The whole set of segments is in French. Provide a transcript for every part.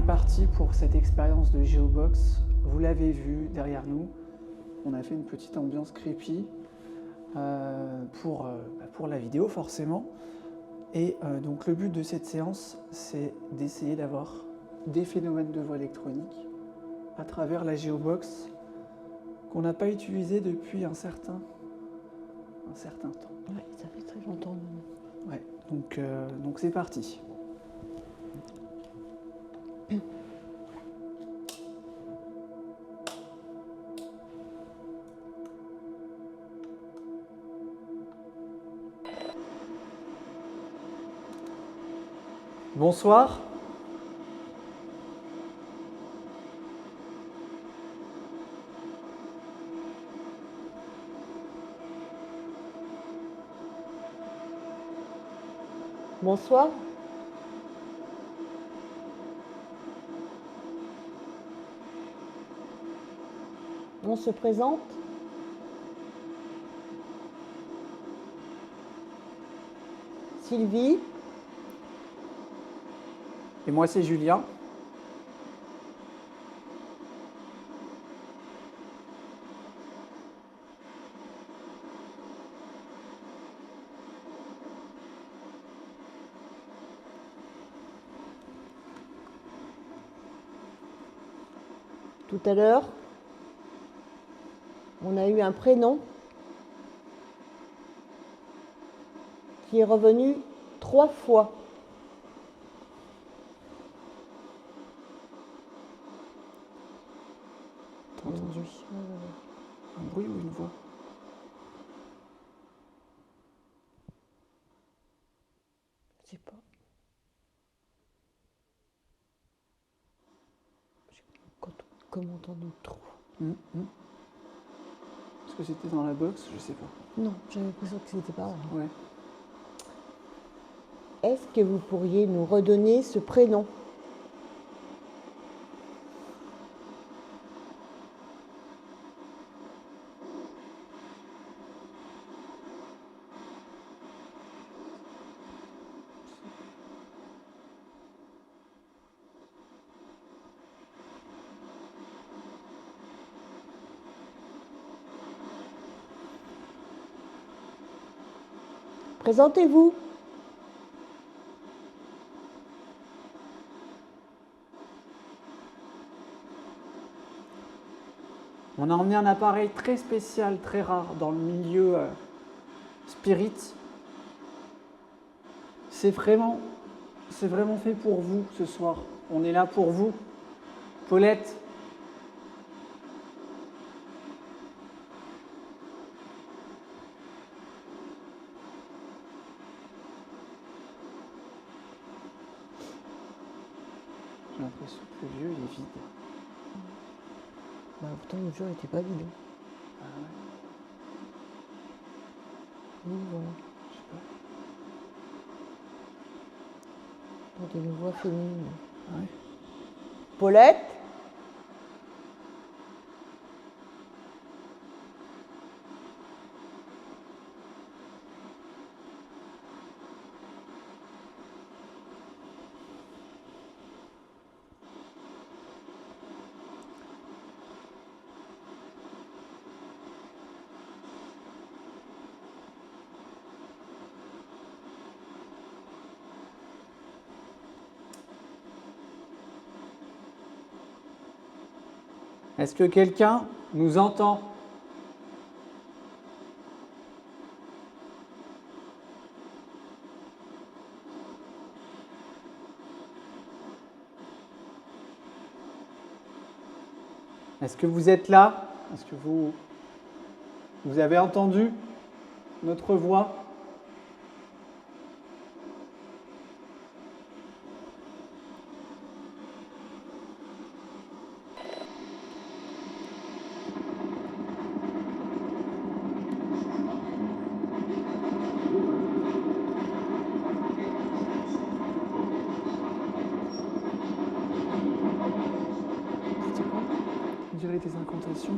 parti pour cette expérience de Geobox. Vous l'avez vu derrière nous, on a fait une petite ambiance creepy pour la vidéo forcément. Et donc le but de cette séance, c'est d'essayer d'avoir des phénomènes de voix électroniques à travers la Geobox qu'on n'a pas utilisée depuis un certain temps. Ouais, ça fait très longtemps. Ouais, donc c'est parti. Bonsoir. Bonsoir. On se présente. Sylvie. Et moi c'est Julien. Tout à l'heure, on a eu un prénom qui est revenu 3 fois. T'as entendu un bruit ou une voix? Je sais pas. Comme entendu trop. Est-ce que c'était dans la box? Je sais pas. Non, j'avais l'impression que c'était pas là. Ouais. Est-ce que vous pourriez nous redonner ce prénom? Présentez-vous. On a emmené un appareil très spécial, très rare dans le milieu spirit. C'est vraiment fait pour vous ce soir. On est là pour vous. Paulette. J'ai l'impression que le lieu il est vide. Bah, pourtant, le jour n'était pas vide. Ah ouais, Oui, voilà. je sais pas. Entendez une voix féminine. Ouais. Paulette. Est-ce que quelqu'un nous entend? Est-ce que vous êtes là? Est-ce que vous avez entendu notre voix? On dirait des incantations.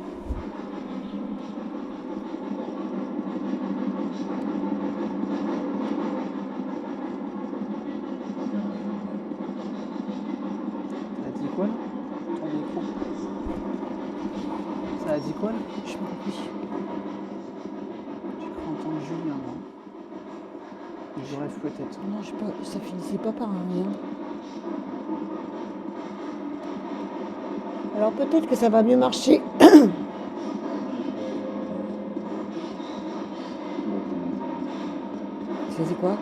Ça a dit quoi là? Je me rappelle. J'ai cru entendre Julien, moi. Mais je rêve peut-être. Non, ça finissait pas par un rien. Alors peut-être que ça va mieux marcher. C'est quoi?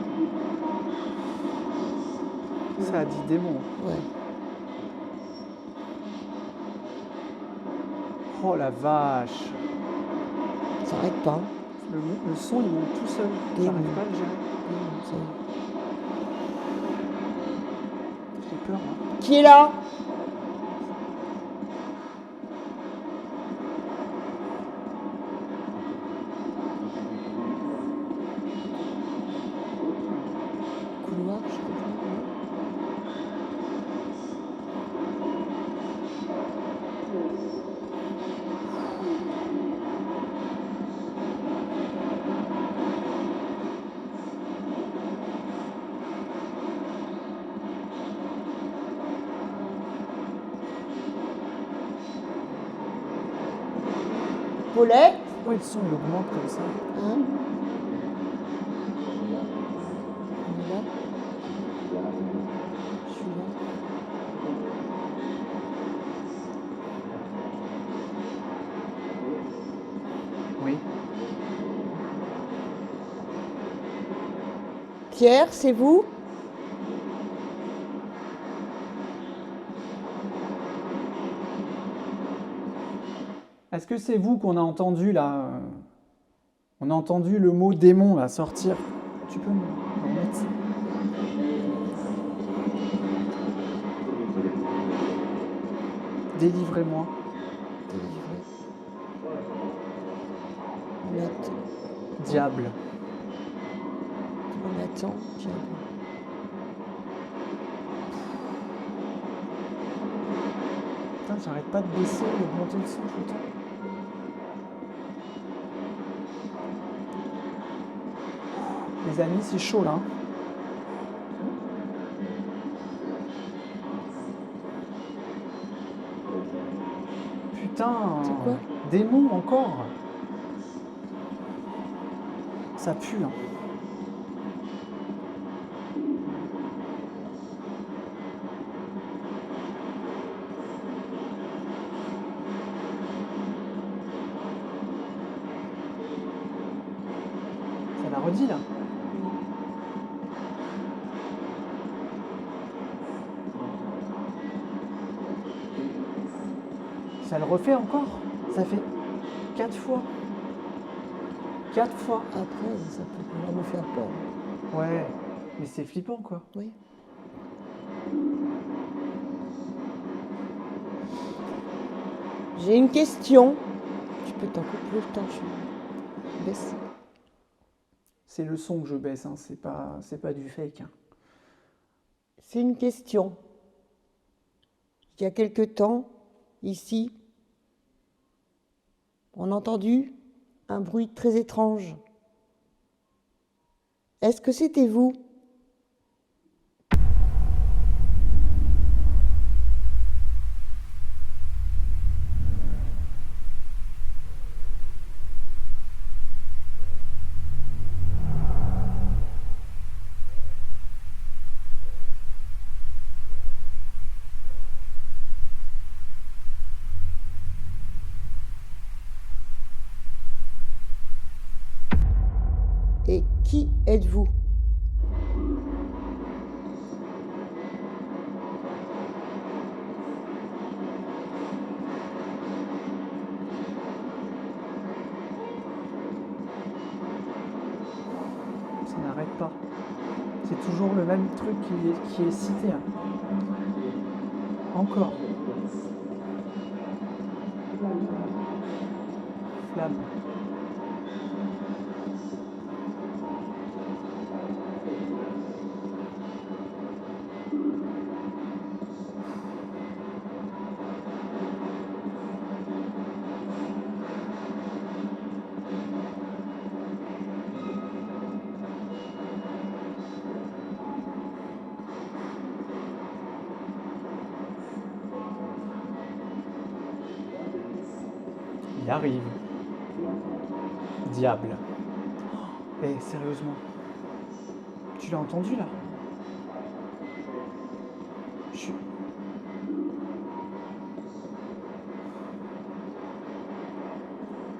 Ça a dit démon. Ouais. Oh la vache. Ça arrête pas. Le son il monte tout seul. Démon. J'arrive pas à le gérer. Ça y est. J'ai peur. Hein. Qui est là? Couloir, je comprends. Paulette? Pourquoi le son il augmente comme ça? Hein? On est là? Je suis là. Oui. Pierre, c'est vous? Est-ce que c'est vous qu'on a entendu là On a entendu le mot démon là sortir. Tu peux me remettre? Délivrez-moi. Délivré. On attend. Diable. On attend. Diable. Putain, j'arrête pas de baisser et d'augmenter le son tout le temps. Les amis, c'est chaud là. Hein. Putain. C'est quoi? Démon encore. Ça pue. Hein. Ça l'a redit là. Ça le refait encore. Ça fait 4 fois. 4 fois. Après, ça peut pouvoir me faire peur. Ouais, mais c'est flippant quoi. Oui. J'ai une question. Tu peux t'en couper le temps, je baisse. C'est le son que je baisse, hein. C'est pas du fake. Hein. C'est une question. Il y a quelque temps, ici, on a entendu un bruit très étrange. Est-ce que c'était vous? Et qui êtes-vous? Ça n'arrête pas. C'est toujours le même truc qui est cité. Hein. Encore. Flamme. Il arrive. Diable. Eh, sérieusement. Tu l'as entendu là? Je suis...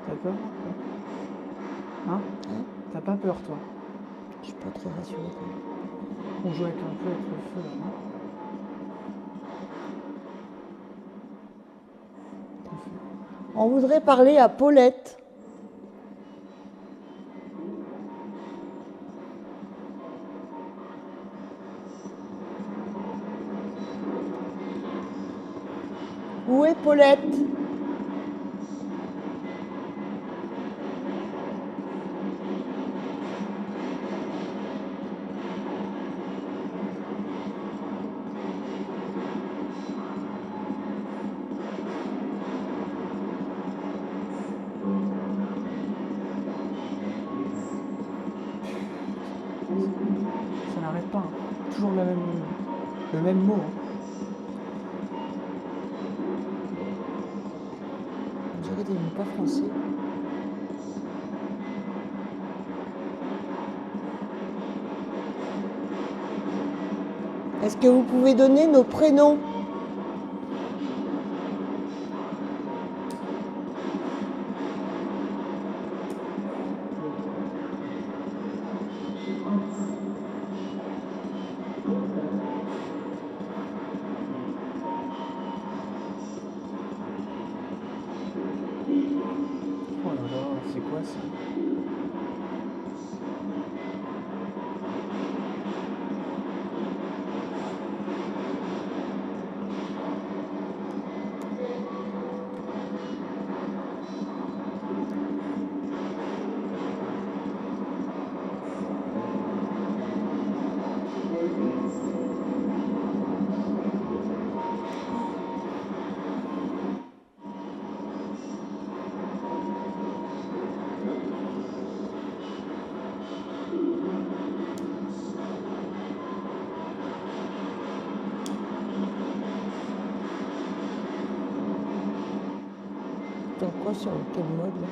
T'as peur? Hein? T'as pas peur, toi? Je suis pas très rassurée quand même. On joue avec un peu avec le feu là, non? On voudrait parler à Paulette. Où est Paulette? Ça n'arrête pas, hein. Toujours le même mot. Hein. On dirait des mots pas français. Est-ce que vous pouvez donner nos prénoms? Oh là là, c'est quoi ça? Dans quoi, sur quel mode là?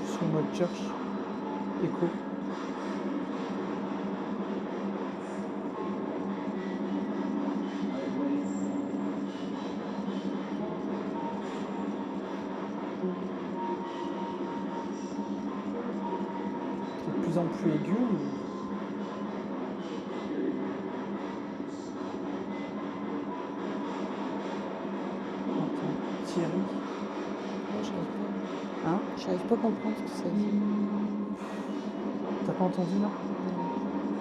Sur mode church. Écho. C'est de plus en plus aigu. Attends, Thierry. Non, j'arrive pas. Hein? J'arrive pas à comprendre ce que ça dit. T'as pas entendu là?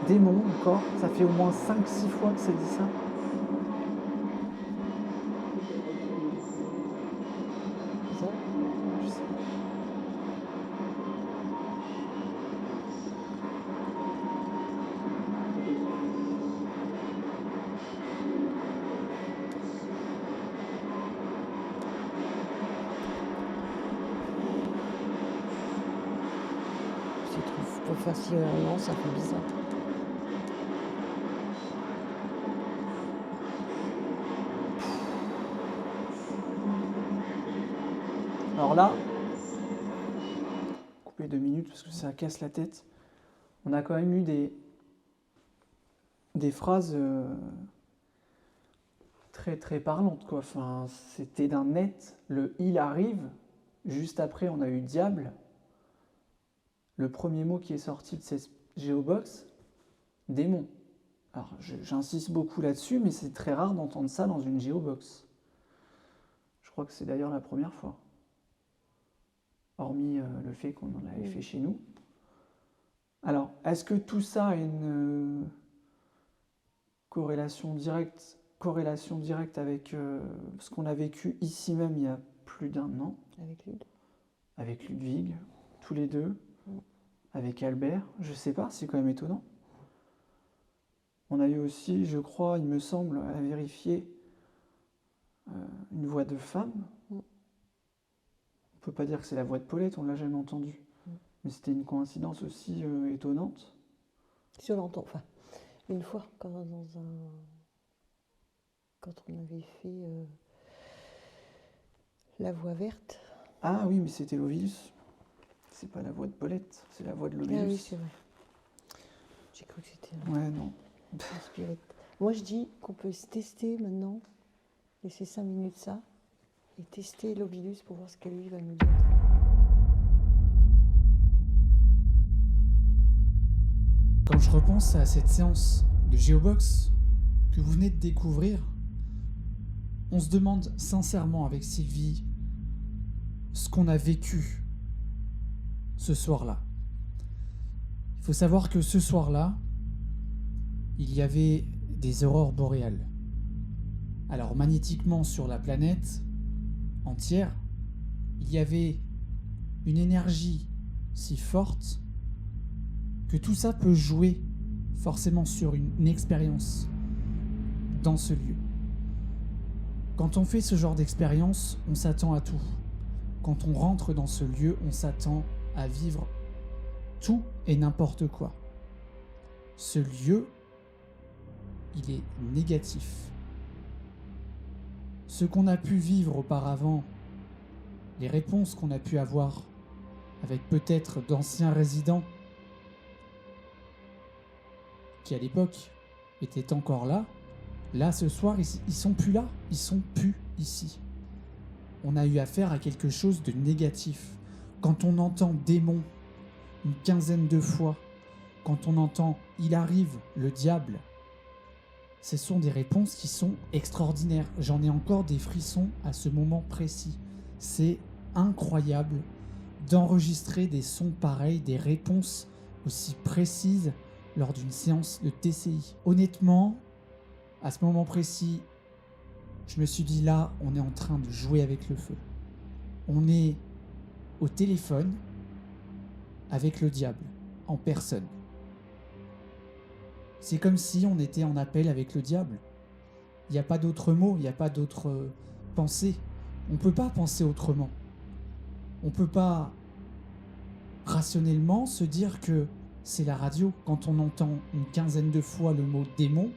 Démon encore. Ça fait au moins 5-6 fois que ça dit ça. Ça? Je sais pas. Je trouve pas facile, non, ça fait bizarre. Alors là, couper 2 minutes parce que ça casse la tête. On a quand même eu des phrases très très parlantes quoi. Enfin, c'était d'un net. Le il arrive. Juste après, on a eu diable. Le premier mot qui est sorti de cette géobox, démon. Alors, j'insiste beaucoup là-dessus, mais c'est très rare d'entendre ça dans une géobox. Je crois que c'est d'ailleurs la première fois. Hormis le fait qu'on en avait fait chez nous. Alors, est-ce que tout ça a une corrélation directe avec ce qu'on a vécu ici même il y a plus d'un an? Avec Lude. Avec Ludwig, tous les deux. Avec Albert, je sais pas, c'est quand même étonnant. On a eu aussi, je crois, il me semble, à vérifier une voix de femme. On peut pas dire que c'est la voix de Paulette, on l'a jamais entendue. Mais c'était une coïncidence aussi étonnante. Si on l'entend, enfin, une fois, quand on avait fait la voix verte, Ah oui, mais c'était l'Ovilus. C'est pas la voix de Paulette, c'est la voix de l'Ovilus. Ah oui, c'est vrai. J'ai cru que c'était Ouais, non. un spirit. Moi, je dis qu'on peut se tester maintenant, laisser 5 minutes ça, et tester l'Ovilus pour voir ce que lui va nous dire. Quand je repense à cette séance de Geobox que vous venez de découvrir, on se demande sincèrement avec Sylvie ce qu'on a vécu ce soir-là. Il faut savoir que ce soir-là, il y avait des aurores boréales. Alors magnétiquement sur la planète entière, il y avait une énergie si forte que tout ça peut jouer forcément sur une expérience dans ce lieu. Quand on fait ce genre d'expérience, on s'attend à tout. Quand on rentre dans ce lieu, on s'attend à vivre tout et n'importe quoi. Ce lieu, il est négatif. Ce qu'on a pu vivre auparavant, les réponses qu'on a pu avoir avec peut-être d'anciens résidents qui à l'époque étaient encore là, ce soir, ils sont plus là, ils sont plus ici. On a eu affaire à quelque chose de négatif. Quand on entend démon une quinzaine de fois, quand on entend il arrive le diable, ce sont des réponses qui sont extraordinaires. J'en ai encore des frissons à ce moment précis. C'est incroyable d'enregistrer des sons pareils, des réponses aussi précises lors d'une séance de TCI. Honnêtement, à ce moment précis, je me suis dit là, on est en train de jouer avec le feu. On est au téléphone avec le diable, en personne. C'est comme si on était en appel avec le diable. Il n'y a pas d'autre mot, il n'y a pas d'autre pensée. On ne peut pas penser autrement. On ne peut pas rationnellement se dire que c'est la radio. Quand on entend une quinzaine de fois le mot démon,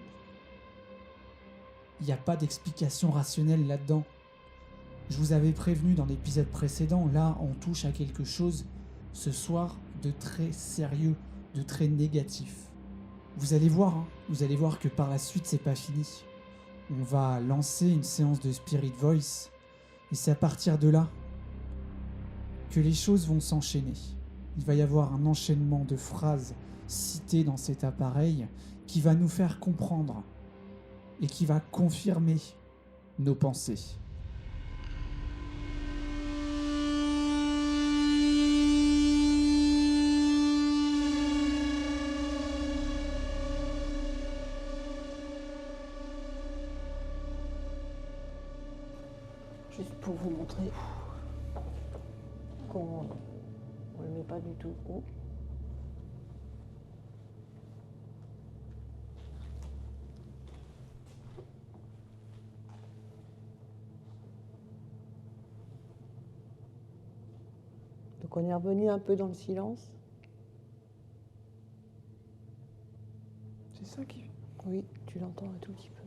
il n'y a pas d'explication rationnelle là-dedans. Je vous avais prévenu dans l'épisode précédent, là on touche à quelque chose ce soir de très sérieux, de très négatif. Vous allez voir que par la suite c'est pas fini. On va lancer une séance de Spirit Voice et c'est à partir de là que les choses vont s'enchaîner. Il va y avoir un enchaînement de phrases citées dans cet appareil qui va nous faire comprendre et qui va confirmer nos pensées. Juste pour vous montrer qu'on ne le met pas du tout haut. Donc on est revenu un peu dans le silence. C'est ça qui... Oui, tu l'entends un tout petit peu.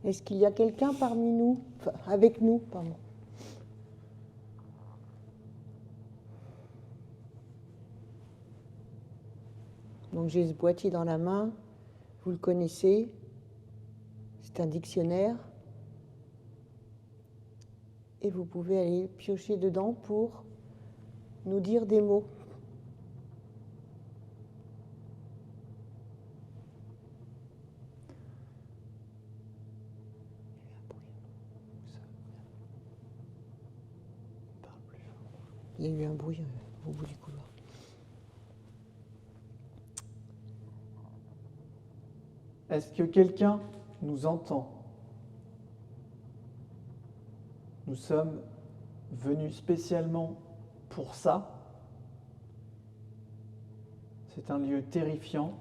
Est-ce qu'il y a quelqu'un parmi nous, enfin, avec nous, pardon? Donc j'ai ce boîtier dans la main, vous le connaissez, c'est un dictionnaire. Et vous pouvez aller piocher dedans pour nous dire des mots. Il y a eu un bruit au bout du couloir. Est-ce que quelqu'un nous entend? Nous sommes venus spécialement pour ça. C'est un lieu terrifiant,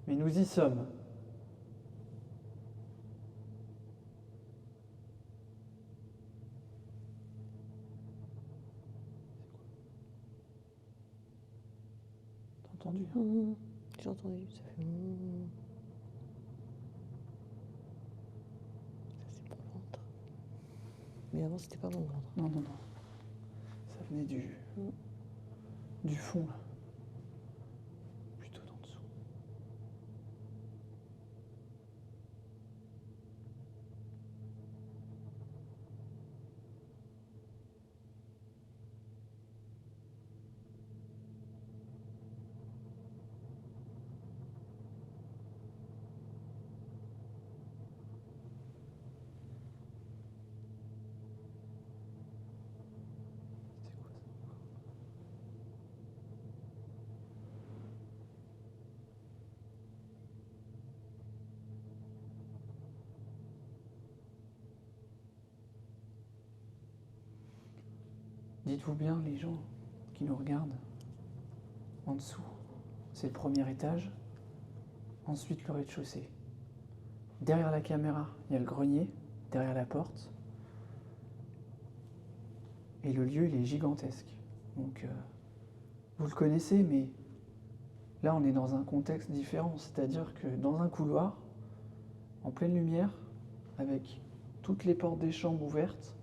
mais nous y sommes. T'as entendu? J'ai entendu, ça fait... Mais avant, c'était pas mon ventre. Non, non, non. Ça venait du fond, là. Plutôt d'en dessous. C'était quoi ça? Dites-vous bien, les gens qui nous regardent, en dessous, c'est le premier étage, ensuite le rez-de-chaussée. Derrière la caméra, il y a le grenier, derrière la porte. Et le lieu, il est gigantesque. Donc, vous le connaissez, mais là, on est dans un contexte différent. C'est-à-dire que dans un couloir, en pleine lumière, avec toutes les portes des chambres ouvertes,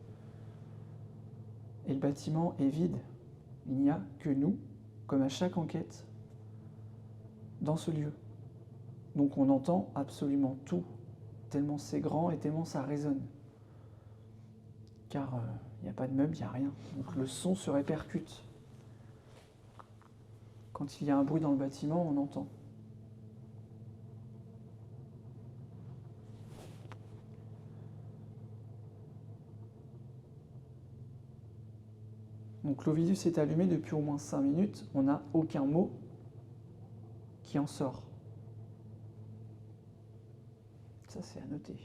et le bâtiment est vide. Il n'y a que nous, comme à chaque enquête, dans ce lieu. Donc on entend absolument tout, tellement c'est grand et tellement ça résonne. Car il n'y a pas de meubles, il n'y a rien. Donc le son se répercute. Quand il y a un bruit dans le bâtiment, on entend. Donc l'Ovidus est allumé depuis au moins 5 minutes, on n'a aucun mot qui en sort. Ça, c'est à noter.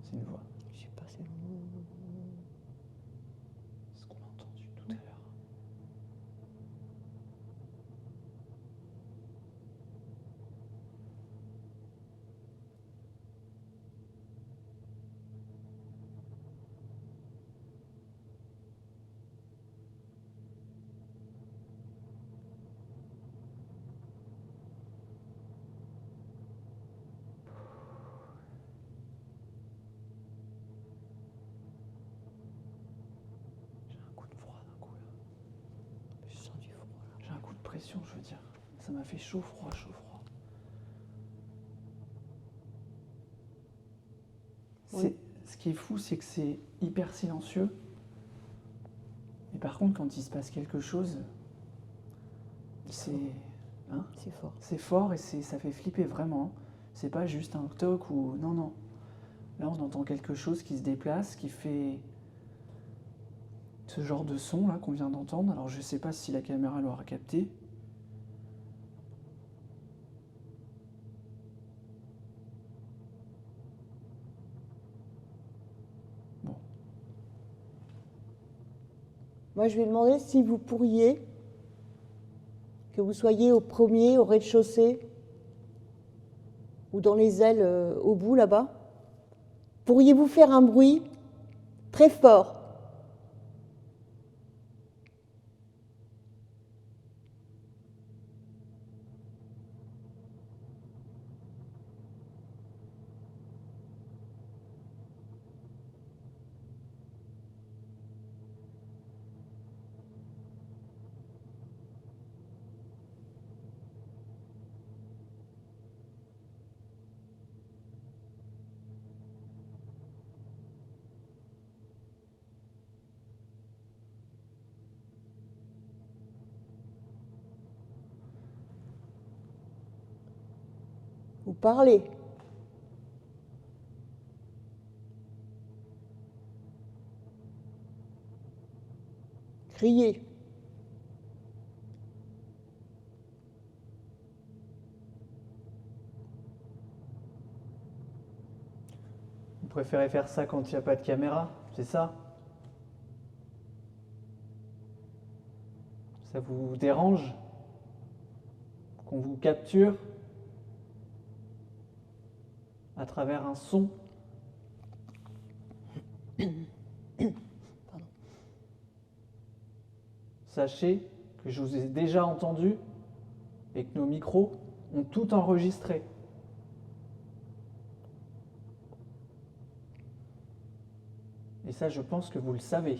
C'est une voix. Je sais pas, c'est Ce qu'on a entendu tout à l'heure. J'ai un coup de froid d'un coup là. Je sens du froid là. J'ai un coup de pression, je veux dire. Ça m'a fait chaud, froid, chaud, froid. Oui. Ce qui est fou, c'est que c'est hyper silencieux. Et par contre, quand il se passe quelque chose, c'est C'est fort. c'est fort et ça fait flipper vraiment. C'est pas juste un toc ou... Non, non. Là, on entend quelque chose qui se déplace, qui fait ce genre de son là qu'on vient d'entendre. Alors, je sais pas si la caméra l'aura capté. Bon. Moi, je vais demander si vous pourriez, que vous soyez au premier, au rez-de-chaussée, ou dans les ailes au bout là-bas, pourriez-vous faire un bruit très fort? Vous parlez. Criez. Vous préférez faire ça quand il n'y a pas de caméra, c'est ça? Ça vous dérange qu'on vous capture à travers un son? Pardon. Sachez que je vous ai déjà entendu et que nos micros ont tout enregistré. Et ça, je pense que vous le savez.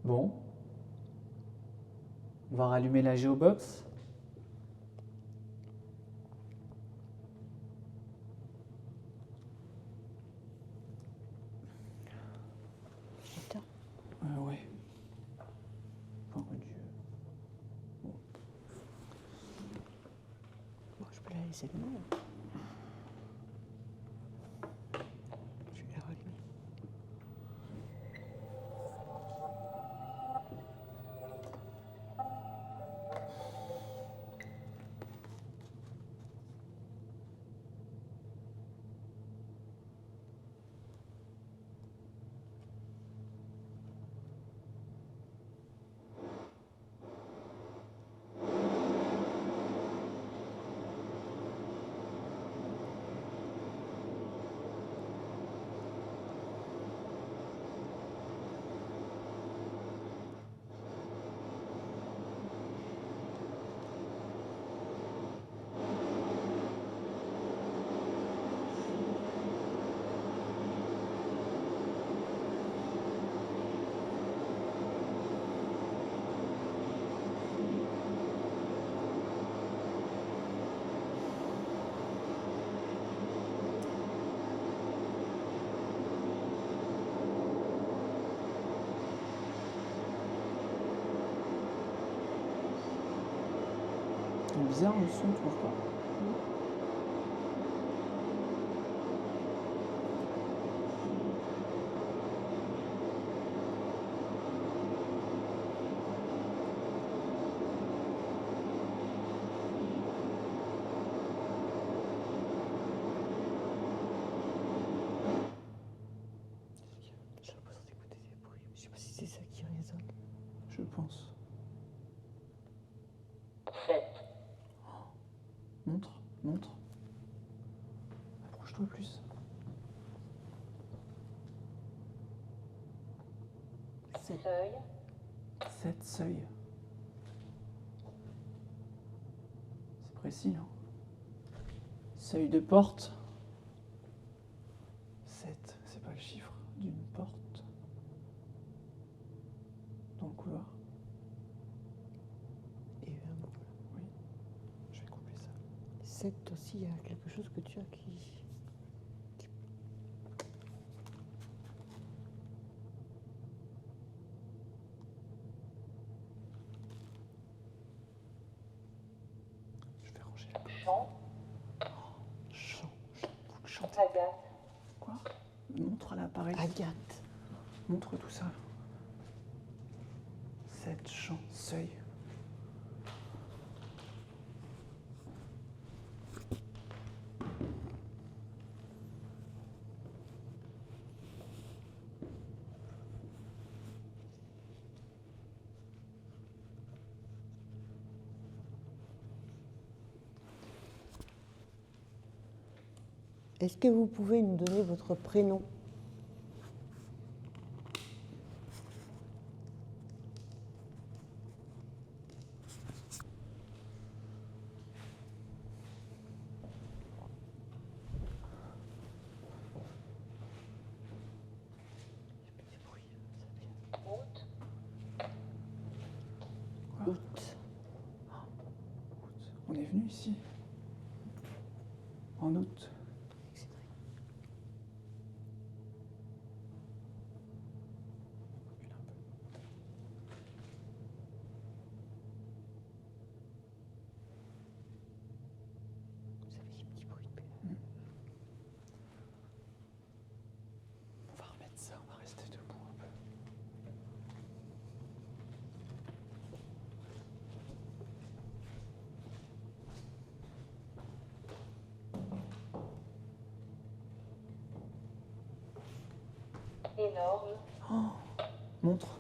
Bon. On va rallumer la Geobox. Putain. Ouais. Oh mon Dieu. Bon, je peux la laisser allumée. Je vais la rallumer. C'est bizarre le son, tu trouves pas? J'ai l'impression d'écouter des bruits. Je sais pas si c'est ça qui résonne. Je pense. 7, Montre, montre. Approche-toi plus. 7. seuil, 7 seuils. C'est précis, hein. Seuil de porte. 7, c'est pas le chiffre d'une porte. Dans le couloir. Et un mot. Oui. Je vais couper ça. 7 aussi, il y a quelque chose que tu as qui... Je vais ranger la chant, chant. Vous chantez. Agathe, Quoi? Montre à l'appareil. Agathe. Montre tout ça. 7 chants, seuil. Est-ce que vous pouvez nous donner votre prénom? août, Quoi? Août. On est venu ici. En août. Recule un peu. énorme, Montre.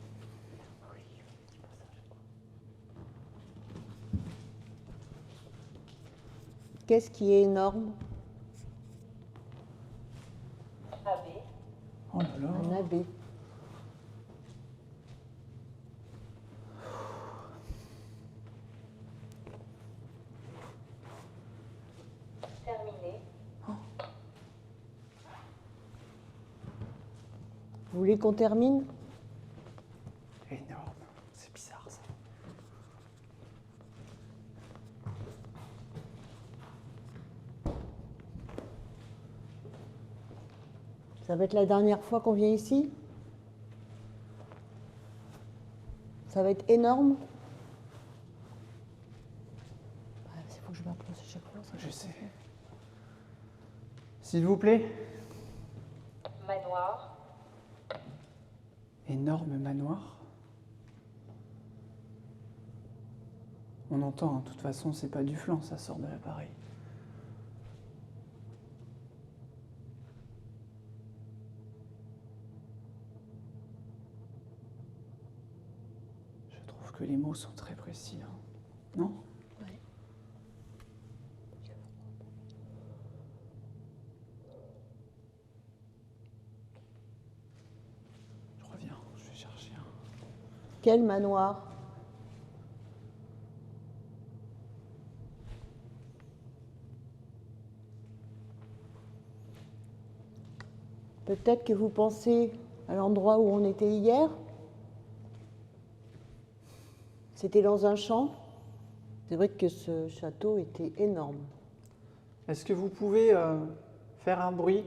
Qu'est-ce qui est énorme? abbé, Oh là là. Un abbé. terminé, Vous voulez qu'on termine? Énorme. C'est bizarre ça. Ça va être la dernière fois qu'on vient ici? Ça va être énorme? Il faut que je m'approche à chaque fois. Je sais. S'il vous plaît. manoir, Énorme manoir. On entend, hein, de toute façon, c'est pas du flanc, ça sort de l'appareil. Je trouve que les mots sont très précis. Hein. Non? Ouais. Je reviens, je vais chercher un. Quel manoir? Peut-être que vous pensez à l'endroit où on était hier. C'était dans un champ. C'est vrai que ce château était énorme. Est-ce que vous pouvez faire un bruit?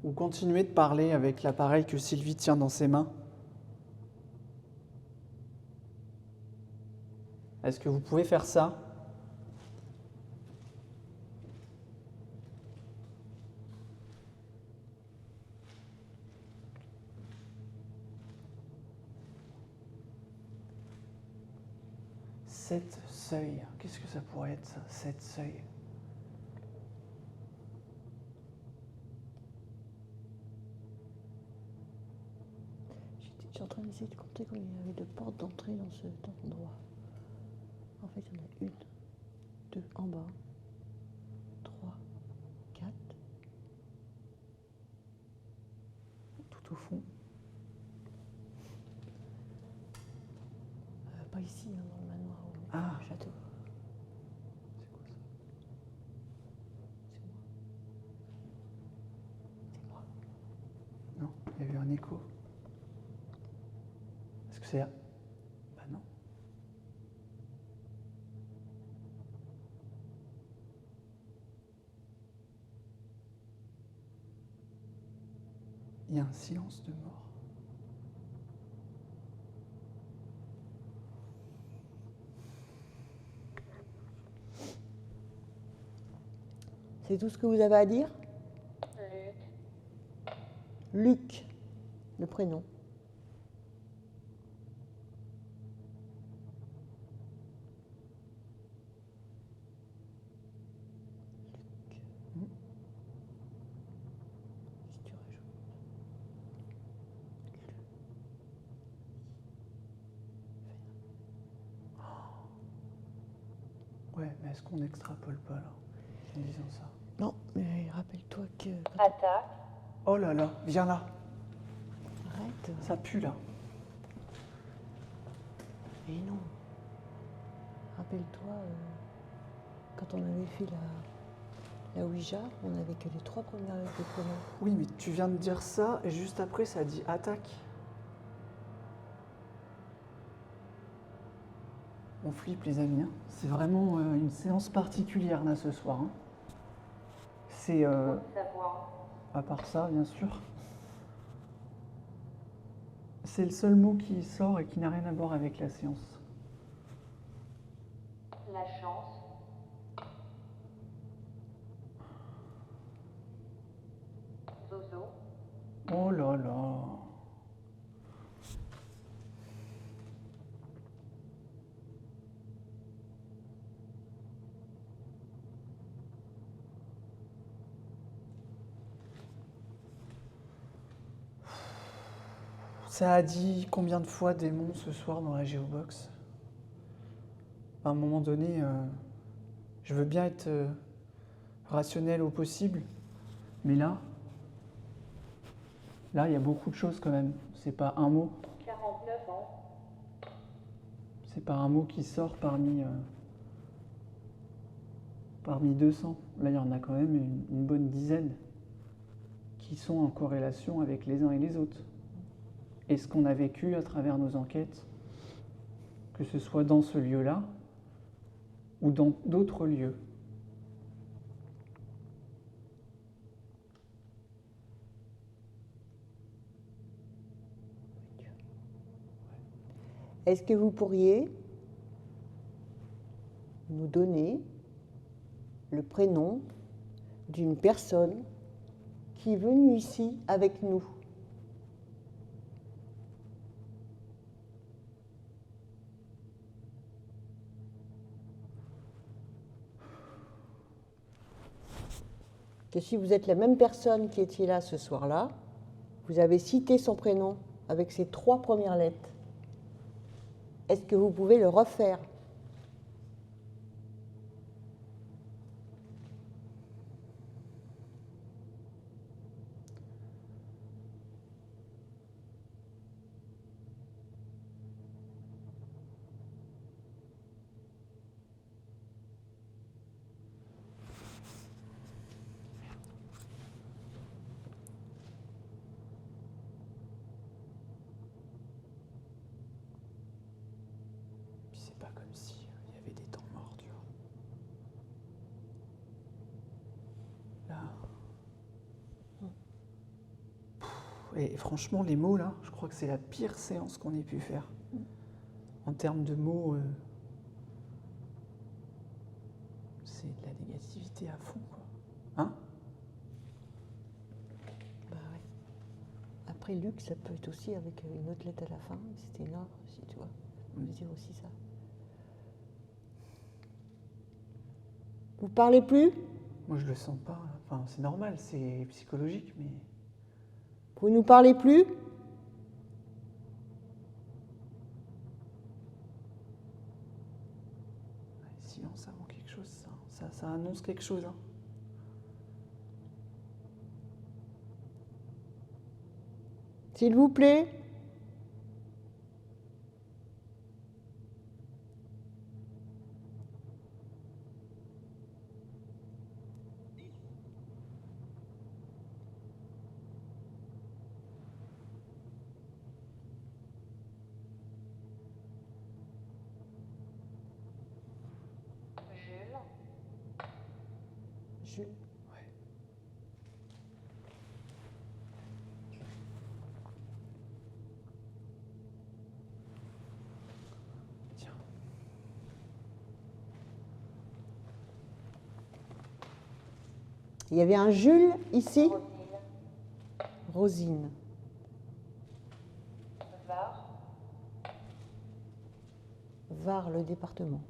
Ou continuer de parler avec l'appareil que Sylvie tient dans ses mains? Est-ce que vous pouvez faire ça? Sept seuils. Qu'est-ce que ça pourrait être ça? Sept seuils. Je suis en train d'essayer de compter combien il y avait de portes d'entrée dans cet endroit. En fait, il y en a une, deux en bas, trois, quatre. Tout au fond. Pas ici, hein, dans le manoir, Ah. au château. C'est quoi ça? C'est moi. Non, il y a eu un écho. Est-ce que c'est... Bah non. Il y a un silence de mort. C'est tout ce que vous avez à dire? Luc, Luc, le prénom. Luc. Si tu rajoutes. Ouais, mais est-ce qu'on n'extrapole pas là, en disant ça? Non, mais rappelle-toi que. attaque, Oh là là, viens là. Arrête. Ça pue là. Mais non. Rappelle-toi, quand on avait fait la Ouija, on n'avait que les 3 premières lettres de prénom. Oui, mais tu viens de dire ça et juste après ça dit attaque. On flippe les amis. Hein. C'est vraiment une séance particulière là ce soir. Hein. C'est Haute-Savoie, à part ça, bien sûr. C'est le seul mot qui sort et qui n'a rien à voir avec la séance. la chance, Zozo, Oh là là. Ça a dit combien de fois démon ce soir dans la Géobox? À un moment donné, je veux bien être rationnel au possible, mais là, il y a beaucoup de choses quand même. C'est pas un mot. 49 ans. C'est pas un mot qui sort parmi 200. Là, il y en a quand même une bonne dizaine qui sont en corrélation avec les uns et les autres. Et ce qu'on a vécu à travers nos enquêtes, que ce soit dans ce lieu-là ou dans d'autres lieux. Est-ce que vous pourriez nous donner le prénom d'une personne qui est venue ici avec nous? Que si vous êtes la même personne qui était là ce soir-là, vous avez cité son prénom avec ses 3 premières lettres. Est-ce que vous pouvez le refaire? Puis c'est pas comme si il y avait des temps morts, tu vois. Là. Et franchement, les mots là, je crois que c'est la pire séance qu'on ait pu faire. En termes de mots, c'est de la négativité à fond, quoi. Hein? Bah ouais. Après, Luc, ça peut être aussi avec une autre lettre à la fin. C'était là, si tu vois. On peut dire aussi ça. Vous parlez plus? Moi, je le sens pas. Enfin, c'est normal, c'est psychologique, mais Vous nous parlez plus? silence avant quelque chose, ça annonce quelque chose. Hein. S'il vous plaît? Jules. Jules. Tiens. Il y avait un Jules ici? Rosine. Rosine. Var. Var, le département.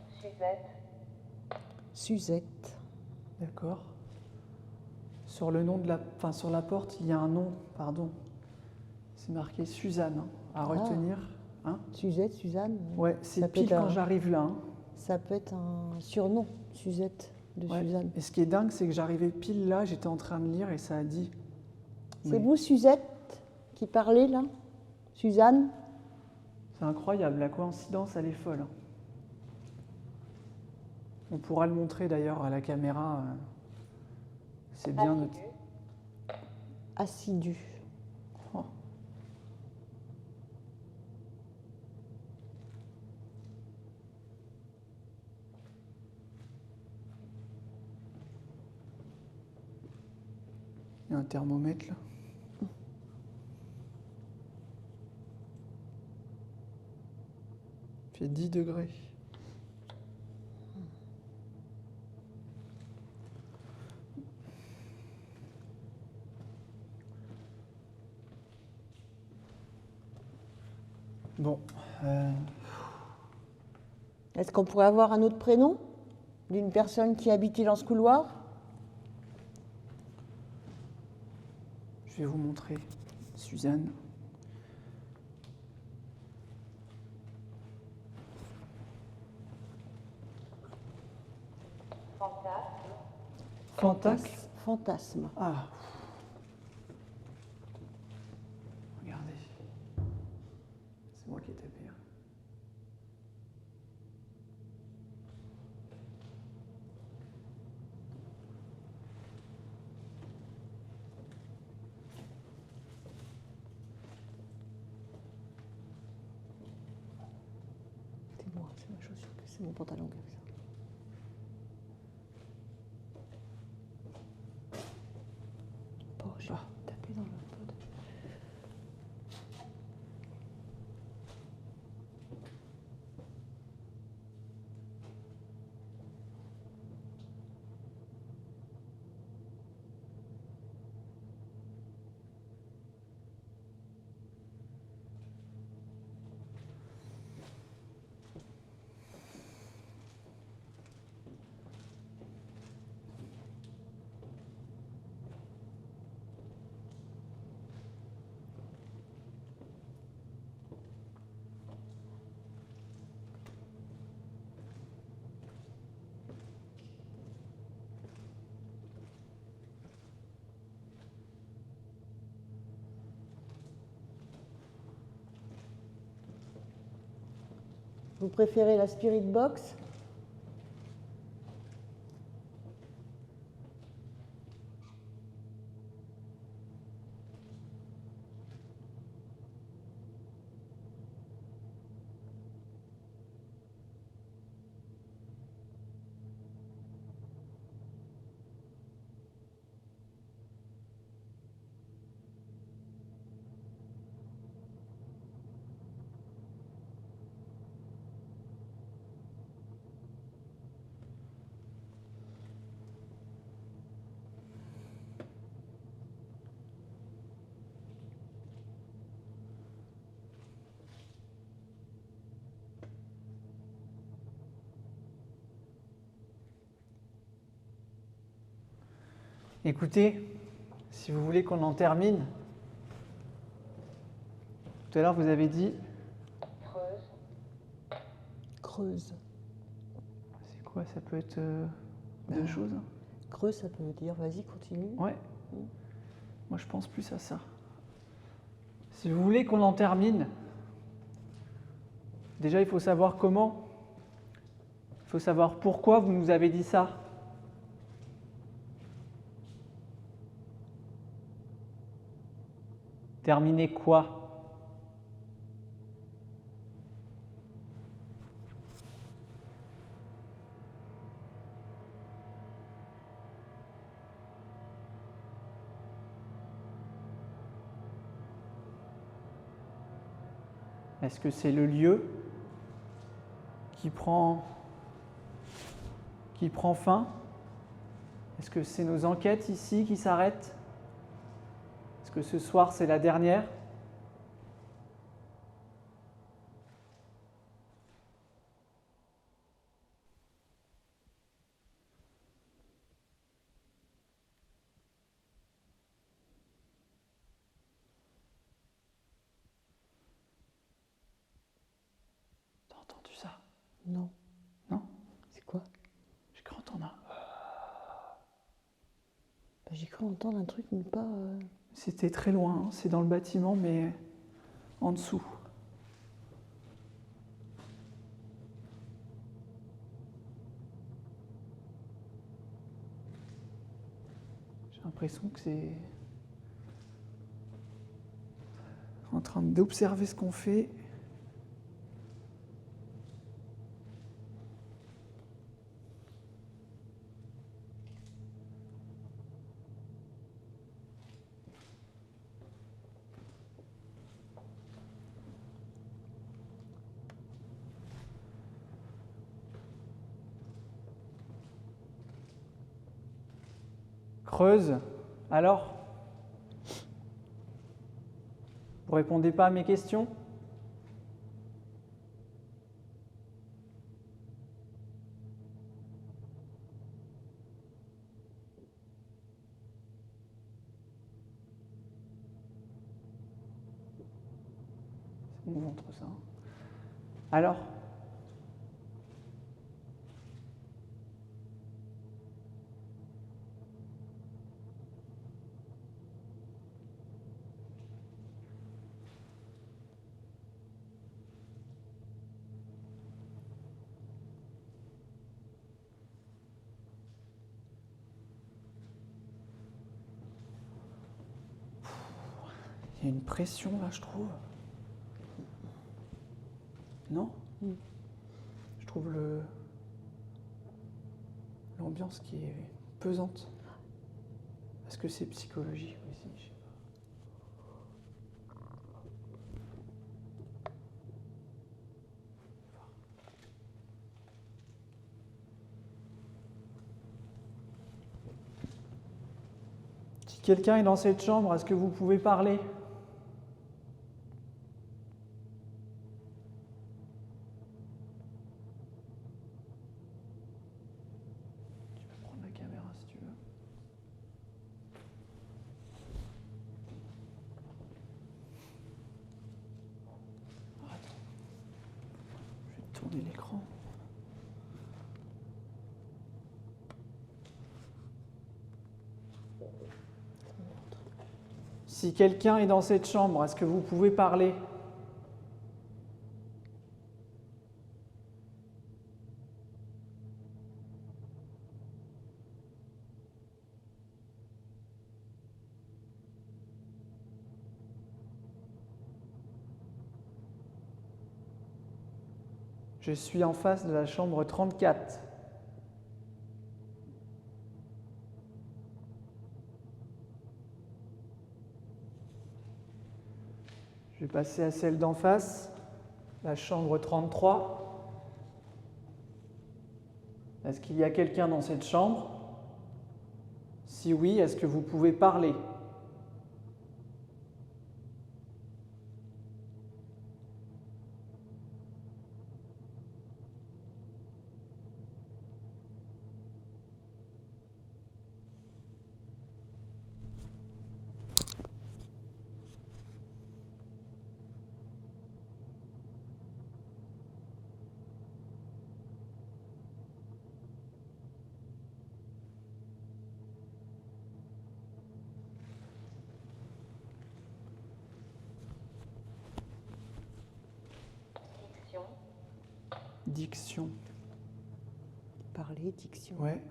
Suzette. Suzette. D'accord. Sur le nom de la, enfin sur la porte, il y a un nom, pardon. C'est marqué Suzanne, hein, à retenir. Hein? Suzette, Suzanne. Ouais, c'est Ça peut pile être quand un- j'arrive là. Hein. Ça peut être un surnom, Suzette, de Ouais. Suzanne. Et ce qui est dingue, c'est que j'arrivais pile là, j'étais en train de lire et ça a dit. C'est Oui. vous, Suzette, qui parlez là? Suzanne? C'est incroyable, la coïncidence, elle est folle. Hein. On pourra le montrer d'ailleurs à la caméra. C'est bien noté. Assidu. Oh. Il y a un thermomètre là. Il fait 10 degrés. Bon, Est-ce qu'on pourrait avoir un autre prénom? d'une personne qui habitait dans ce couloir? Je vais vous montrer Suzanne. Fantasme. Fantasme. Fantasme. Ah. Regardez. C'est moi qui ai tapé. Hein. C'est moi, c'est ma chaussure, c'est mon pantalon comme ça. Oh, j'ai tapé dans le pod. Vous préférez la Spirit Box? Écoutez, si vous voulez qu'on en termine, tout à l'heure vous avez dit, Creuse. Creuse. c'est quoi? Ça peut être deux choses. Creuse, ça peut dire, vas-y, continue. Ouais. Moi je pense plus à ça. Si vous voulez qu'on en termine, déjà il faut savoir comment. Il faut savoir pourquoi vous nous avez dit ça. Terminer quoi? Est-ce que c'est le lieu qui prend fin? Est-ce que c'est nos enquêtes ici qui s'arrêtent? Est-ce que ce soir c'est la dernière? T'as entendu ça? Non. Non? C'est quoi? J'ai cru entendre un. Bah, j'ai cru entendre un truc, mais pas... C'était très loin, hein. C'est dans le bâtiment, mais en dessous. J'ai l'impression que c'est en train d'observer ce qu'on fait. Creuse, alors? Vous répondez pas à mes questions? On montre ça. Alors? Il y a une pression là, je trouve. Non? Je trouve l'ambiance qui est pesante. Est-ce que c'est psychologique aussi? Je sais pas. Si quelqu'un est dans cette chambre, est-ce que vous pouvez parler? Tu peux prendre la caméra si tu veux. Attends. Je vais tourner l'écran. Si quelqu'un est dans cette chambre, est-ce que vous pouvez parler? Je suis en face de la chambre 34. Je vais passer à celle d'en face, la chambre 33. Est-ce qu'il y a quelqu'un dans cette chambre? Si oui, est-ce que vous pouvez parler? Diction. Diction. Parler, diction. Ouais.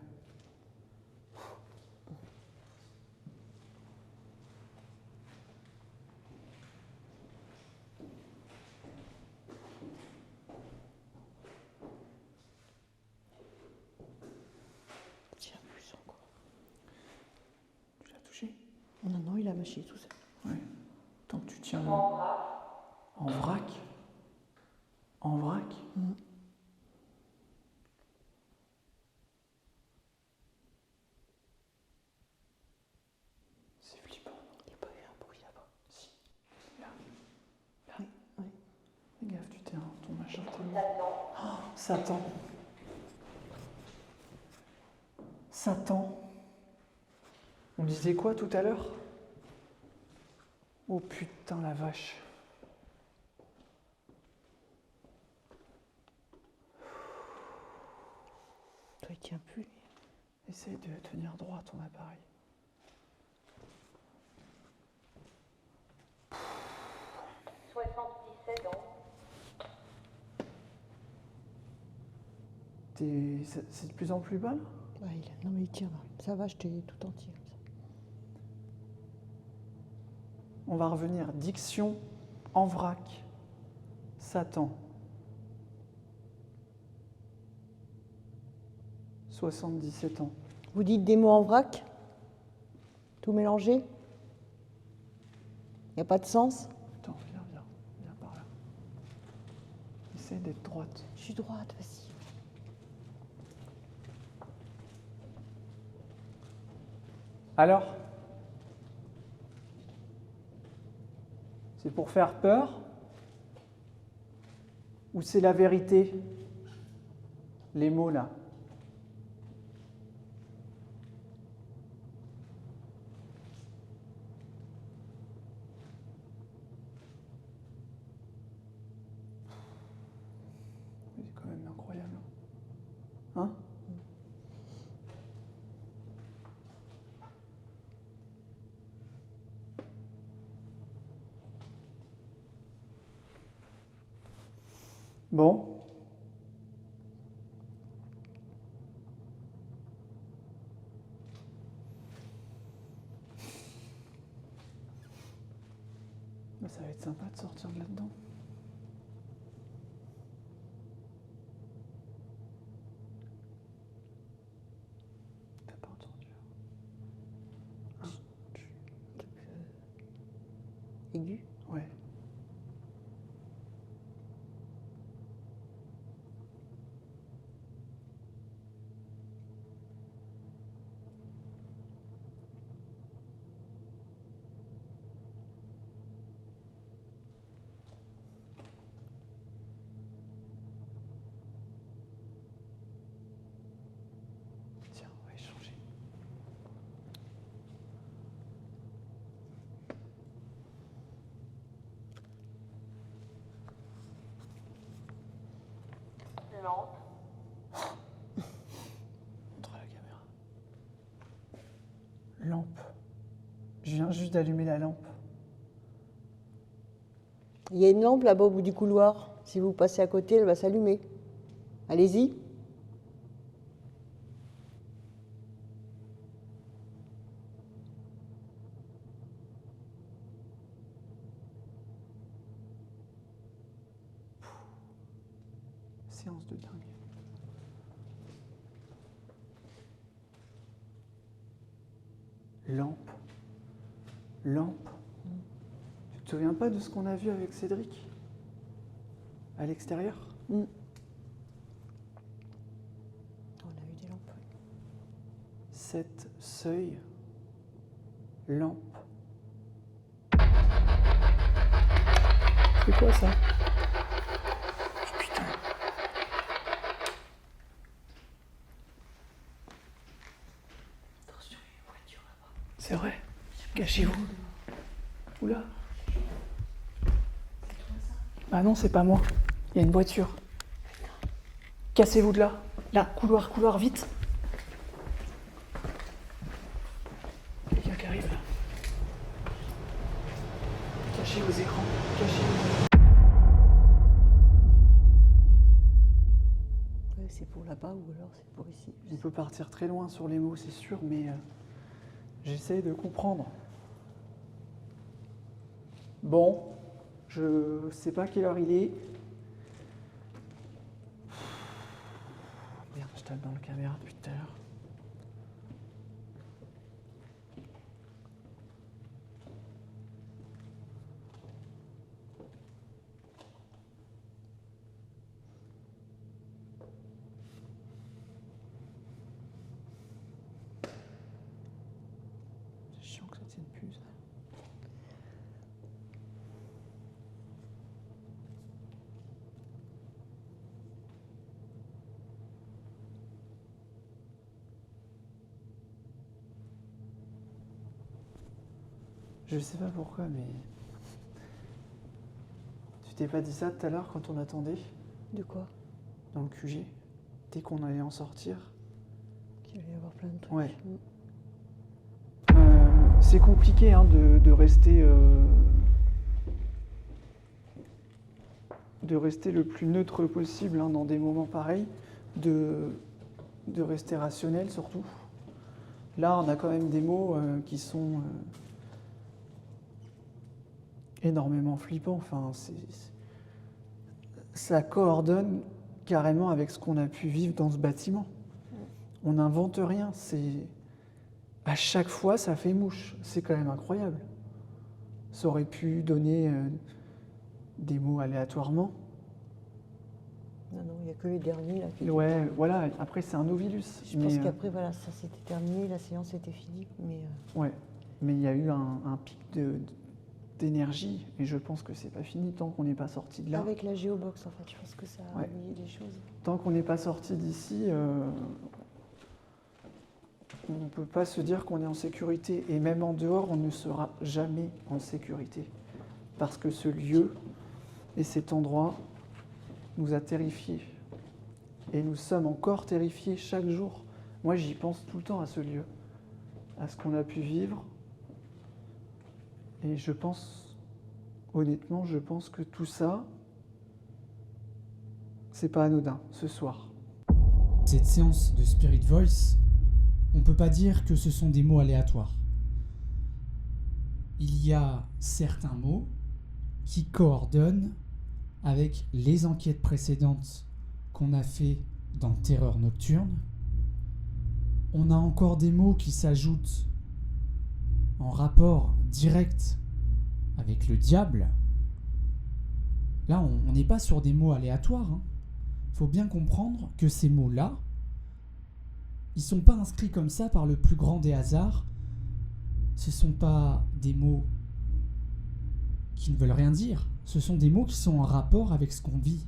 Tiens, plus encore. Tu l'as touché? Non, non, il a mâché tout ça. Ouais. Tant que tu tiens le... En vrac. En vrac? En vrac? C'est flippant. Il n'y a pas eu un bruit là-bas. Si. Là. Là. Oui, oui. Fais gaffe, tu t'es ton machin. Satan. Oh, Satan. Satan. On disait quoi tout à l'heure? Oh putain la vache. Toi, il tient plus. Essaye de tenir droit ton appareil. « 77 ans. C'est de plus en plus bas là? Ouais, non, mais il tient là. Ça va, je t'ai tout entier comme ça. On va revenir. Diction en vrac. Satan. 77 ans. Vous dites des mots en vrac? Tout mélangé? Il n'y a pas de sens? Attends, viens par là. Essaye d'être droite. Je suis droite, vas-y. Alors? C'est pour faire peur? Ou c'est la vérité? Les mots là. Bon. Bah, ça va être sympa de sortir de là-dedans. T'as pas entendu? Aigu. Ouais. Tiens, on va échanger. Lampe. Montre à la caméra. Lampe. Je viens juste d'allumer la lampe. Il y a une lampe là-bas au bout du couloir. Si vous passez à côté, elle va s'allumer. Allez-y. Séance de dingue. Lampe. Lampe. Tu te souviens pas de ce qu'on a vu avec Cédric? À l'extérieur? On a eu des lampes. 7 seuils. Lampe. C'est quoi ça? Oh putain. Attention, il y a une voiture là-bas. C'est vrai. Cachez-vous. Oula. Ah non, c'est pas moi. Il y a une voiture. Cassez-vous de là. Là, couloir, couloir, vite. Quelqu'un qui arrive là. Cachez vos écrans. Cachez-vous. Ouais, c'est pour là-bas ou alors c'est pour ici. On peut partir très loin sur les mots, c'est sûr, mais j'essaie de comprendre. Bon, je sais pas quelle heure il est. Merde, je tape dans la caméra depuis tout à l'heure. C'est chiant que ça tienne plus, ça. Je sais pas pourquoi, mais... Tu t'es pas dit ça tout à l'heure quand on attendait De quoi? dans le QG? Dès qu'on allait en sortir? Qu'il va y avoir plein de trucs. Ouais. C'est compliqué hein, de rester le plus neutre possible hein, dans des moments pareils, de rester rationnel surtout. Là, on a quand même des mots qui sont énormément flippants. Enfin, ça coordonne carrément avec ce qu'on a pu vivre dans ce bâtiment. On n'invente rien. À chaque fois, ça fait mouche. C'est quand même incroyable. Ça aurait pu donner des mots aléatoirement. Non, il n'y a que les derniers là. Qui Ouais, voilà. Après, c'est un Novilus. Je pense qu'après, voilà, ça s'était terminé, la séance était finie. Mais Ouais, mais il y a eu un pic d'énergie, et je pense que c'est pas fini tant qu'on n'est pas sorti de là. avec la géobox, en fait, je pense que ça a Ouais. oublié des choses. Tant qu'on n'est pas sorti d'ici, on ne peut pas se dire qu'on est en sécurité. Et même en dehors, on ne sera jamais en sécurité. Parce que ce lieu et cet endroit nous a terrifiés. Et nous sommes encore terrifiés chaque jour. Moi, j'y pense tout le temps à ce lieu, à ce qu'on a pu vivre. Et je pense, honnêtement, je pense que tout ça, c'est pas anodin ce soir. Cette séance de Spirit Voice, on peut pas dire que ce sont des mots aléatoires. Il y a certains mots qui coordonnent avec les enquêtes précédentes qu'on a fait dans Terreur Nocturne. On a encore des mots qui s'ajoutent en rapport direct avec le diable. Là, on n'est pas sur des mots aléatoires. Faut bien comprendre que ces mots-là, ils sont pas inscrits comme ça par le plus grand des hasards. Ce sont pas des mots qui ne veulent rien dire. Ce sont des mots qui sont en rapport avec ce qu'on vit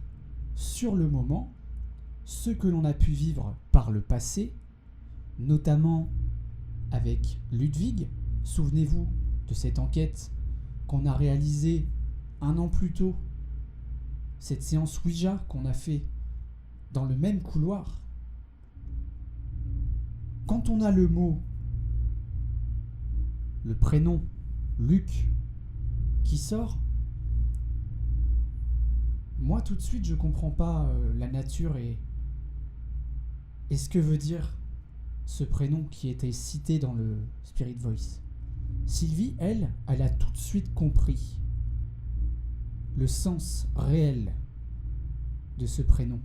sur le moment, ce que l'on a pu vivre par le passé, notamment avec Ludwig. Souvenez-vous de cette enquête qu'on a réalisée 1 an plus tôt, cette séance Ouija qu'on a fait dans le même couloir. Quand on a le mot, le prénom Luc qui sort, moi tout de suite je comprends pas la nature et ce que veut dire ce prénom qui était cité dans le Spirit Voice. Sylvie, elle a tout de suite compris le sens réel de ce prénom.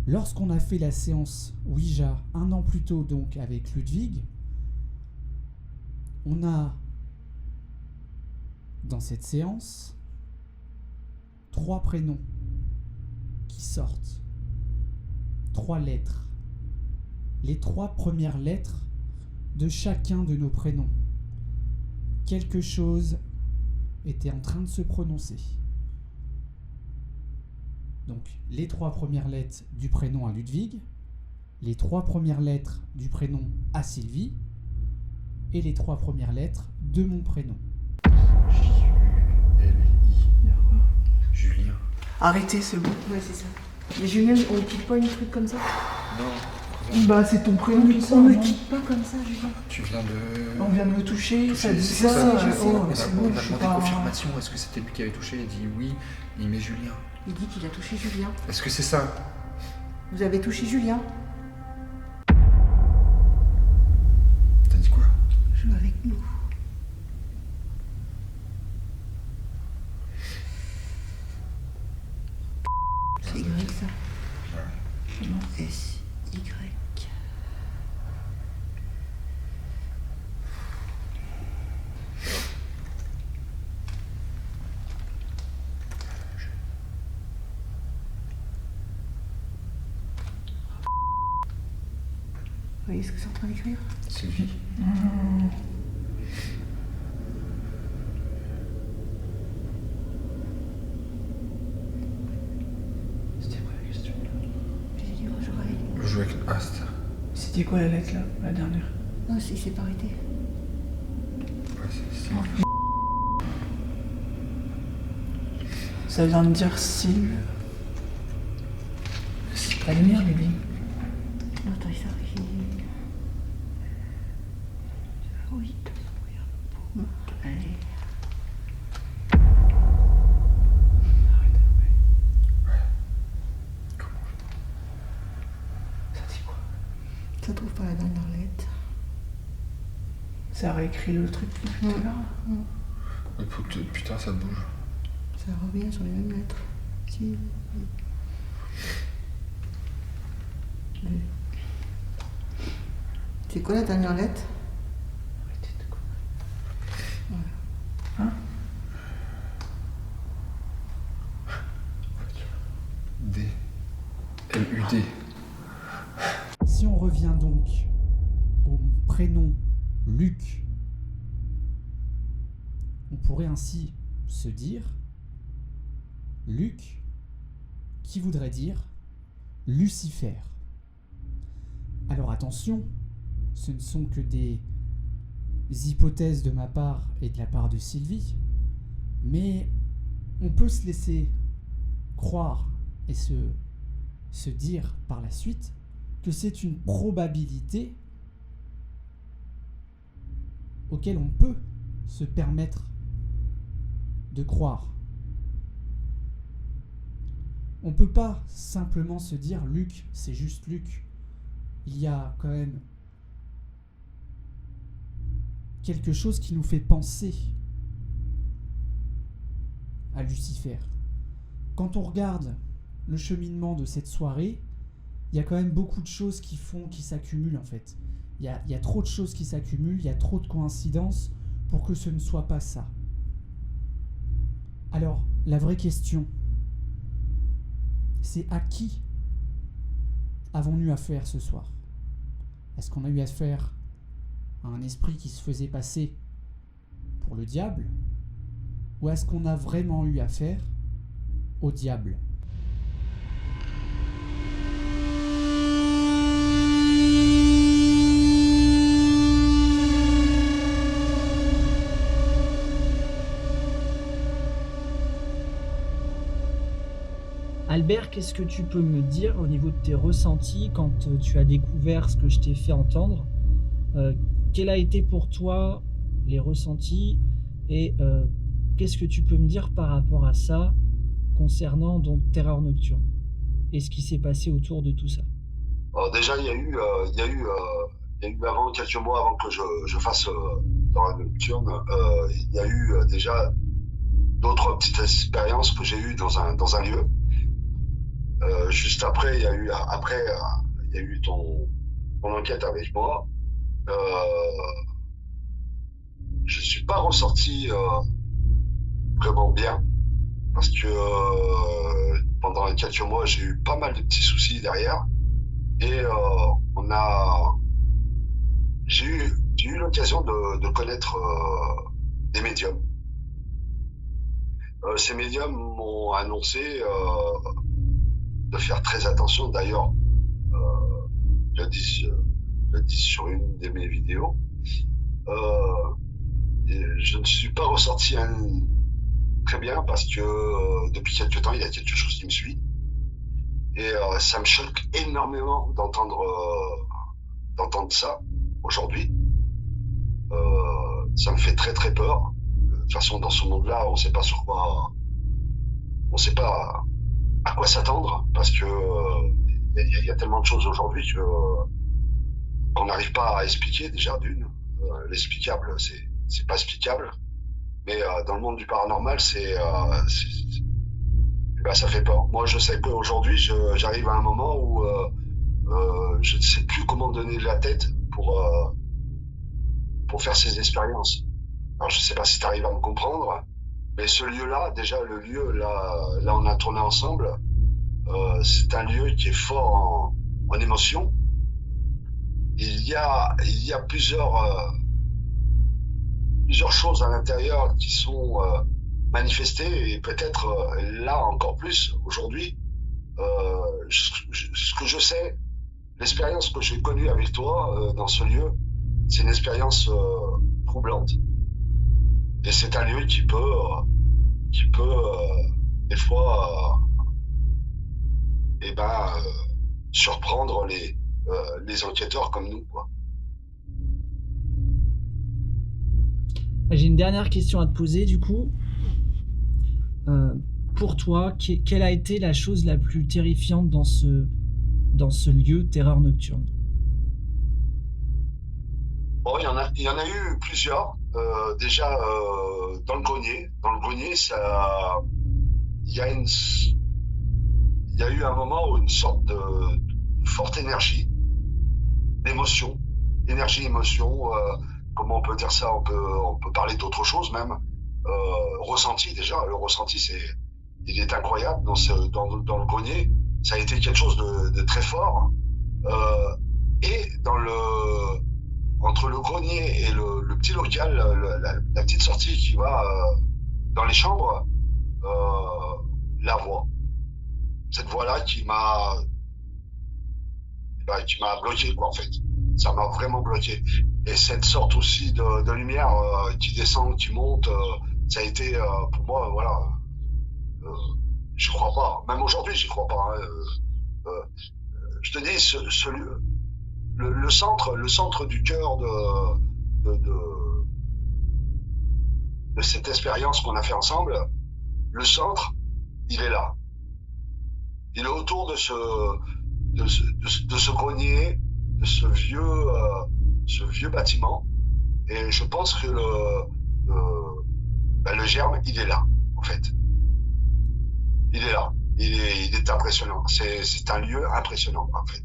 Lorsqu'on a fait la séance Ouija 1 an plus tôt, donc avec Ludwig, on a dans cette séance 3 prénoms qui sortent, 3 lettres, les 3 premières lettres de chacun de nos prénoms. Quelque chose était en train de se prononcer. Donc, les 3 premières lettres du prénom à Ludwig, les 3 premières lettres du prénom à Sylvie, et les 3 premières lettres de mon prénom. J-U-L-I. Julien. Arrêtez, c'est bon. Ouais, c'est ça. Mais Julien, on ne quitte pas une truc comme ça. Non. Bah, c'est ton prénom qui On sort. ne non quitte pas comme ça, Julien. Tu viens de. On vient de me toucher, ça dit C'est ça. je sais. Oh, On a, c'est bon, on a je suis demandé pas... confirmation. Est-ce que c'était lui qui avait touché? Il dit oui. Il met Julien. Il dit qu'il a touché Julien. Est-ce que c'est ça? Vous avez touché Julien? T'as dit quoi? Joue avec nous. C'est Y ça. S-Y. Vous voyez ce que c'est en train d'écrire? Sylvie. C'était quoi la question là? J'ai dit, oh, j'aurais. Je joue avec Ast. C'était quoi la lettre là, la dernière? Non, il s'est pas arrêté. Ouais, c'est Sylvie. Ça vient de dire Sylve. La lumière, bébé. Non, attends, il s'arrête. Oui, boum. Allez. Ça dit quoi? Ça trouve pas la dernière lettre. Ça a réécrit le truc depuis tout à l'heure. Écoute, putain, ça bouge. Ça revient sur les mêmes lettres. Si. C'est quoi la dernière lettre? Arrêtez de quoi? Voilà. Hein? D. L-U-D. Si on revient donc au prénom Luc, on pourrait ainsi se dire Luc, qui voudrait dire Lucifer. Alors attention, ce ne sont que des hypothèses de ma part et de la part de Sylvie, mais on peut se laisser croire et se dire par la suite que c'est une probabilité auquel on peut se permettre de croire. On peut pas simplement se dire Luc, c'est juste Luc. Il y a quand même quelque chose qui nous fait penser à Lucifer. Quand on regarde le cheminement de cette soirée, il y a quand même beaucoup de choses qui s'accumulent en fait. Il y a trop de choses qui s'accumulent, il y a trop de coïncidences pour que ce ne soit pas ça. Alors, la vraie question, c'est à qui avons-nous eu affaire ce soir? Est-ce qu'on a eu affaire à un esprit qui se faisait passer pour le diable? Ou est-ce qu'on a vraiment eu affaire au diable? Albert, qu'est-ce que tu peux me dire au niveau de tes ressentis quand tu as découvert ce que je t'ai fait entendre? Quel a été pour toi les ressentis et qu'est-ce que tu peux me dire par rapport à ça concernant donc Terreur Nocturne et ce qui s'est passé autour de tout ça? Alors déjà, il y a eu avant, quelques mois avant que je fasse Terreur Nocturne, il y a eu déjà d'autres petites expériences que j'ai eues dans un lieu. Juste après, il y a eu ton enquête avec moi. Je suis pas ressorti vraiment bien parce que pendant les quelques mois, j'ai eu pas mal de petits soucis derrière et j'ai eu l'occasion de connaître des médiums. Ces médiums m'ont annoncé de faire très attention. D'ailleurs, je le dis sur une de mes vidéos. Et je ne suis pas ressorti très bien parce que depuis quelques temps, il y a quelque chose qui me suit. Et ça me choque énormément d'entendre ça aujourd'hui. Ça me fait très très peur. De toute façon, dans ce monde-là, on ne sait pas à quoi s'attendre parce que il y a tellement de choses aujourd'hui qu'on n'arrive pas à expliquer déjà d'une. L'explicable, c'est pas explicable, mais dans le monde du paranormal, ça fait peur. Moi, je sais qu'aujourd'hui, j'arrive à un moment où je ne sais plus comment donner de la tête pour faire ces expériences. Alors, je sais pas si tu arrives à me comprendre. Mais ce lieu-là, déjà le lieu, là on a tourné ensemble, c'est un lieu qui est fort en émotion. Il y a plusieurs choses à l'intérieur qui sont manifestées et peut-être là encore plus aujourd'hui. Ce que je sais, l'expérience que j'ai connue avec toi dans ce lieu, c'est une expérience troublante. Et c'est un lieu qui peut des fois surprendre les enquêteurs comme nous, quoi. J'ai une dernière question à te poser du coup. Pour toi, quelle a été la chose la plus terrifiante dans ce lieu Terreur Nocturne? Bon, il y en a eu plusieurs. Déjà dans le grenier, il y a eu un moment où une sorte de forte énergie, d'émotion, émotion. Comment on peut dire ça? On peut parler d'autre chose même. Ressenti déjà. Le ressenti, il est incroyable dans le grenier. Ça a été quelque chose de très fort. Et entre le grenier et le petit local, la petite sortie qui va dans les chambres, la voix. Cette voix-là qui m'a bloqué, quoi, en fait. Ça m'a vraiment bloqué. Et cette sorte aussi de lumière qui descend, qui monte, ça a été pour moi, voilà. Je crois pas. Même aujourd'hui, j'y crois pas. Hein. Je te dis, ce lieu, le centre du cœur de cette expérience qu'on a fait ensemble, le centre, il est là. Il est autour de ce grenier, de ce vieux bâtiment. Et je pense que le germe, il est là, en fait. Il est là. Il est impressionnant. C'est un lieu impressionnant, en fait.